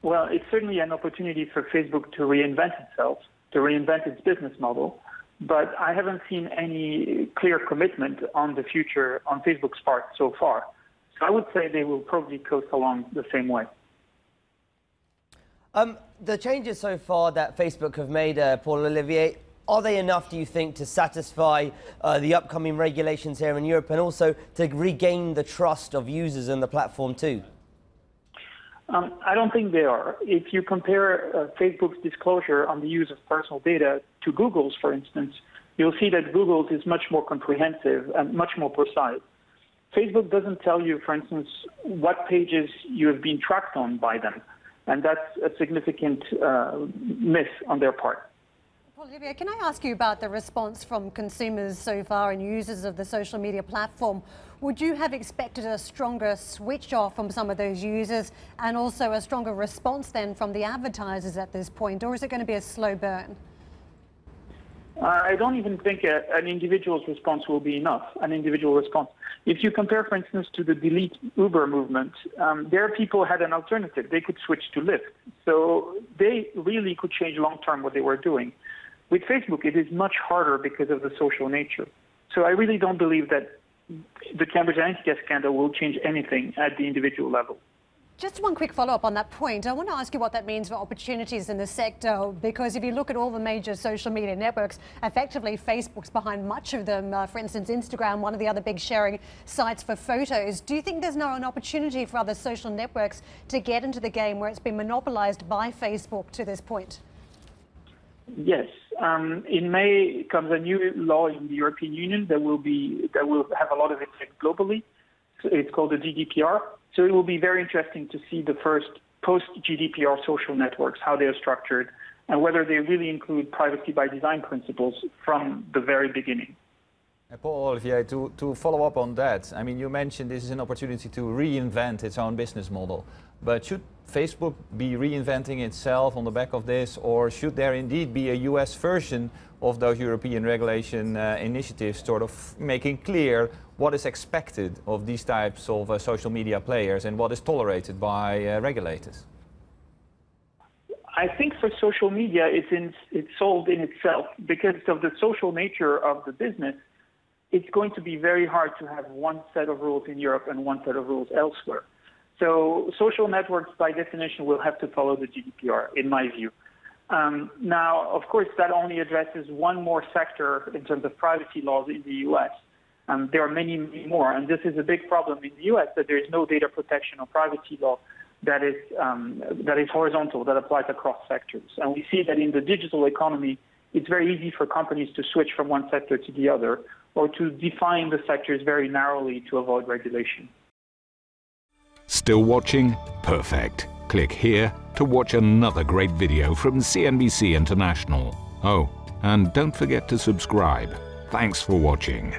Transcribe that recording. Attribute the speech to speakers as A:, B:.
A: Well, it's certainly an opportunity for Facebook to reinvent itself, to reinvent its business model, but I haven't seen any clear commitment on the future on Facebook's part so far. So I would say they will probably coast along the same way.
B: The changes so far that Facebook have made, Paul Olivier, are they enough, do you think, to satisfy the upcoming regulations here in Europe and also to regain the trust of users in the platform too?
A: I don't think they are. If you compare Facebook's disclosure on the use of personal data to Google's, for instance, you'll see that Google's is much more comprehensive and much more precise. Facebook doesn't tell you, for instance, what pages you have been tracked on by them, and that's a significant miss on their part.
C: Olivia, can I ask you about the response from consumers so far and users of the social media platform? Would you have expected a stronger switch off from some of those users and also a stronger response then from the advertisers at this point, or is it going to be a slow burn?
A: I don't even think an individual's response will be enough, an individual response. If you compare, for instance, to the delete Uber movement, there people had an alternative. They could switch to Lyft. So they really could change long-term what they were doing. With Facebook, it is much harder because of the social nature. So I really don't believe that the Cambridge Analytica scandal will change anything at the individual level.
C: Just one quick follow-up on that point. I want to ask you what that means for opportunities in the sector, because if you look at all the major social media networks, effectively Facebook's behind much of them. For instance, Instagram, one of the other big sharing sites for photos. Do you think there's now an opportunity for other social networks to get into the game where it's been monopolized by Facebook to this point?
A: Yes. In May comes a new law in the European Union that will have a lot of effect globally. So it's called the GDPR. So it will be very interesting to see the first post-GDPR social networks, how they are structured, and whether they really include privacy by design principles from the very beginning.
D: Paul Olivier, to follow up on that, I mean, you mentioned this is an opportunity to reinvent its own business model. But should Facebook be reinventing itself on the back of this, or should there indeed be a US version of those European regulation initiatives, sort of making clear what is expected of these types of social media players and what is tolerated by regulators?
A: I think for social media, it's solved in itself because of the social nature of the business. It's going to be very hard to have one set of rules in Europe and one set of rules elsewhere. So social networks, by definition, will have to follow the GDPR, in my view. Now, of course, that only addresses one more sector in terms of privacy laws in the U.S. There are many more, and this is a big problem in the U.S. that there is no data protection or privacy law that is horizontal, that applies across sectors. And we see that in the digital economy, it's very easy for companies to switch from one sector to the other, or to define the sectors very narrowly to avoid regulation.
E: Still watching? Perfect. Click here to watch another great video from CNBC International. Oh, and don't forget to subscribe. Thanks for watching.